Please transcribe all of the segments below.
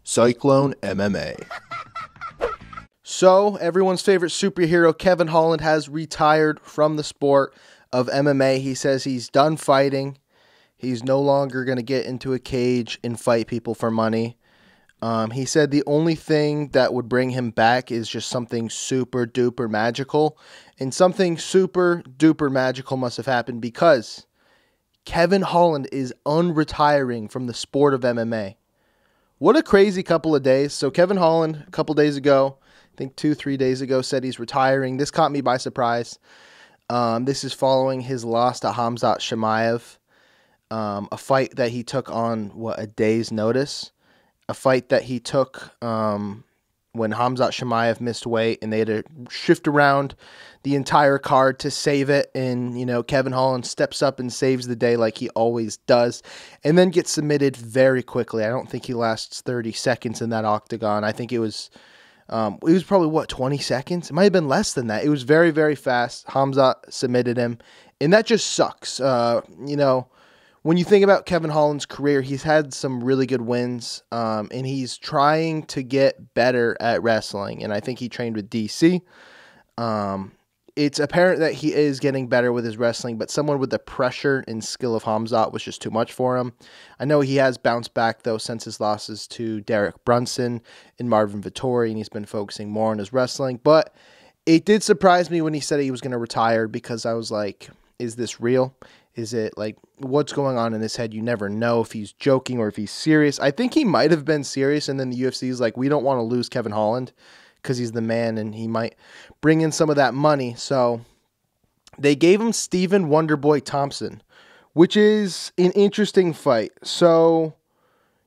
Cyclone MMA. So, everyone's favorite superhero, Kevin Holland, has retired from the sport of MMA. He says he's done fighting. He's no longer going to get into a cage and fight people for money. He said the only thing that would bring him back is just something super duper magical. And something super duper magical must have happened because Kevin Holland is unretiring from the sport of MMA. What a crazy couple of days. So Kevin Holland, a couple days ago, I think 2-3 days ago, said he's retiring. This caught me by surprise. This is following his loss to Khamzat Chimaev, a fight that he took on, a day's notice. A fight that he took when Khamzat Chimaev missed weight and they had to shift around the entire card to save it. And, Kevin Holland steps up and saves the day like he always does and then gets submitted very quickly. I don't think he lasts 30 seconds in that octagon. I think it was probably, 20 seconds? It might have been less than that. It was very, very fast. Khamzat submitted him, and that just sucks. When you think about Kevin Holland's career, he's had some really good wins, and he's trying to get better at wrestling, and I think he trained with DC. It's apparent that he is getting better with his wrestling, but someone with the pressure and skill of Khamzat was just too much for him. I know he has bounced back, though, since his losses to Derek Brunson and Marvin Vettori, and he's been focusing more on his wrestling, but it did surprise me when he said he was going to retire because I was like, is this real? Is it like, what's going on in his head? You never know if he's joking or if he's serious. I think he might have been serious, and then the UFC is like, we don't want to lose Kevin Holland because he's the man and he might bring in some of that money. So they gave him Stephen Wonderboy Thompson, which is an interesting fight. So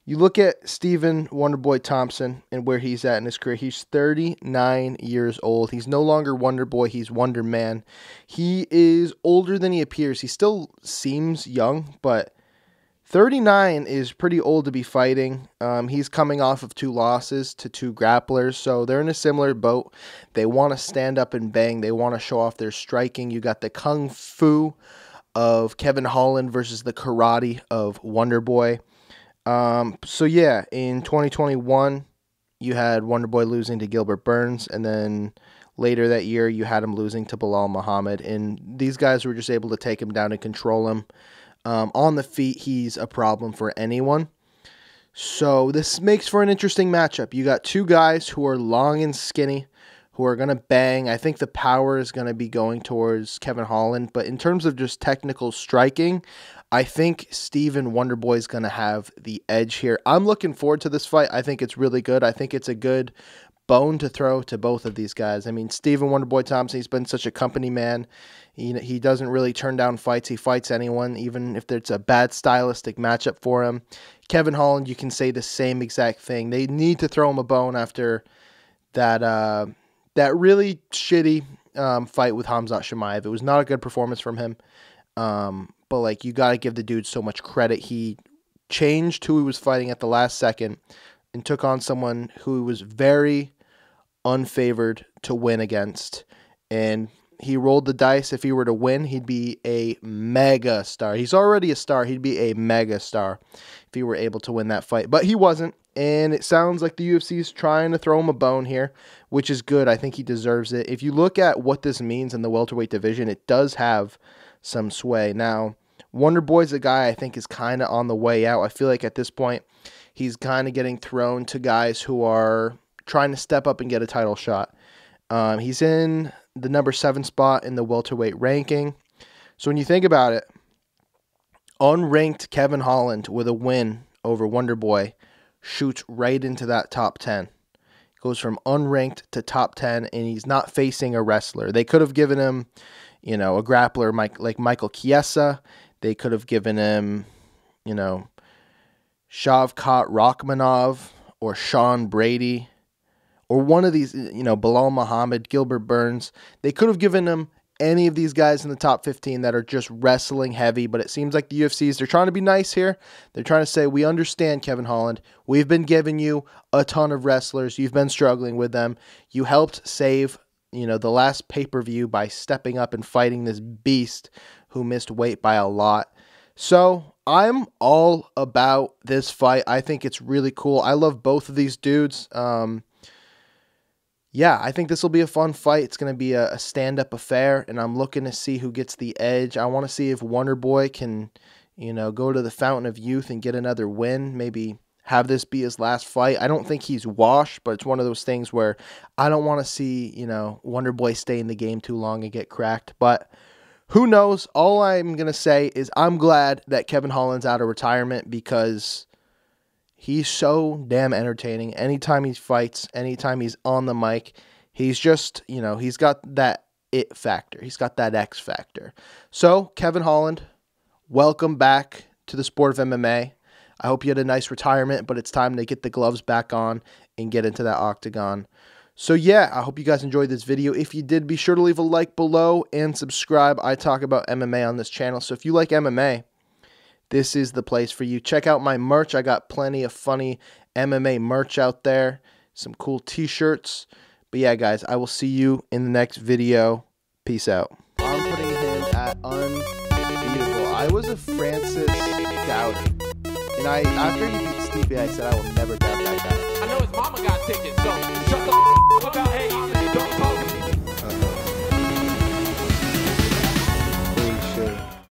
you look at Stephen Wonderboy Thompson and where he's at in his career. He's 39 years old. He's no longer Wonderboy. He's Wonder Man. He is older than he appears. He still seems young, but 39 is pretty old to be fighting. He's coming off of 2 losses to 2 grapplers, so they're in a similar boat. They want to stand up and bang. They want to show off their striking. You got the kung fu of Kevin Holland versus the karate of Wonderboy. In 2021, you had Wonderboy losing to Gilbert Burns, and then later that year, you had him losing to Bilal Muhammad, and these guys were just able to take him down and control him. On the feet, he's a problem for anyone. So this makes for an interesting matchup. You got 2 guys who are long and skinny, who are going to bang. I think the power is going to be going towards Kevin Holland, but in terms of just technical striking, I think Stephen Wonderboy is going to have the edge here. I'm looking forward to this fight. I think it's really good. I think it's a good bone to throw to both of these guys. I mean, Stephen Wonderboy Thompson, he's been such a company man. He doesn't really turn down fights. He fights anyone, even if it's a bad stylistic matchup for him. Kevin Holland, you can say the same exact thing. They need to throw him a bone after that really shitty fight with Khamzat Chimaev. It was not a good performance from him. But you got to give the dude so much credit. He changed who he was fighting at the last second and took on someone who was very unfavored to win against. And he rolled the dice. If he were to win, he'd be a mega star. He's already a star. He'd be a mega star if he were able to win that fight. But he wasn't. And it sounds like the UFC is trying to throw him a bone here, which is good. I think he deserves it. If you look at what this means in the welterweight division, it does have some sway. Now, Wonderboy's a guy I think is kind of on the way out. I feel like at this point, he's kind of getting thrown to guys who are trying to step up and get a title shot. He's in the number 7 spot in the welterweight ranking. So when you think about it, unranked Kevin Holland with a win over Wonderboy shoots right into that top 10. Goes from unranked to top 10, and he's not facing a wrestler. They could have given him, a grappler like Michael Chiesa. They could have given him, Shavkat Rachmanov or Sean Brady or one of these, Bilal Muhammad, Gilbert Burns. They could have given him any of these guys in the top 15 that are just wrestling heavy, but it seems like the UFCs, they're trying to be nice here. They're trying to say, we understand, Kevin Holland. We've been giving you a ton of wrestlers. You've been struggling with them. You helped save, the last pay-per-view by stepping up and fighting this beast who missed weight by a lot. So I'm all about this fight. I think it's really cool. I love both of these dudes. Yeah, I think this will be a fun fight. It's going to be a stand-up affair, and I'm looking to see who gets the edge. I want to see if Wonderboy can, go to the Fountain of Youth and get another win. Maybe have this be his last fight. I don't think he's washed, but it's one of those things where I don't want to see, Wonderboy stay in the game too long and get cracked. But who knows? All I'm going to say is I'm glad that Kevin Holland's out of retirement because he's so damn entertaining. Anytime he fights, anytime he's on the mic, he's just, he's got that it factor. He's got that X factor. So, Kevin Holland, welcome back to the sport of MMA. I hope you had a nice retirement, but it's time to get the gloves back on and get into that octagon. So yeah, I hope you guys enjoyed this video. If you did, be sure to leave a like below and subscribe. I talk about MMA on this channel, so if you like MMA, this is the place for you. Check out my merch. I got plenty of funny MMA merch out there, some cool t-shirts. But yeah, guys, I will see you in the next video. Peace out. I'm putting him at unbeatable. I was a Francis doubter. And after he beat Stevie, I said I will never doubt that guy. I know his mama got tickets, so shut the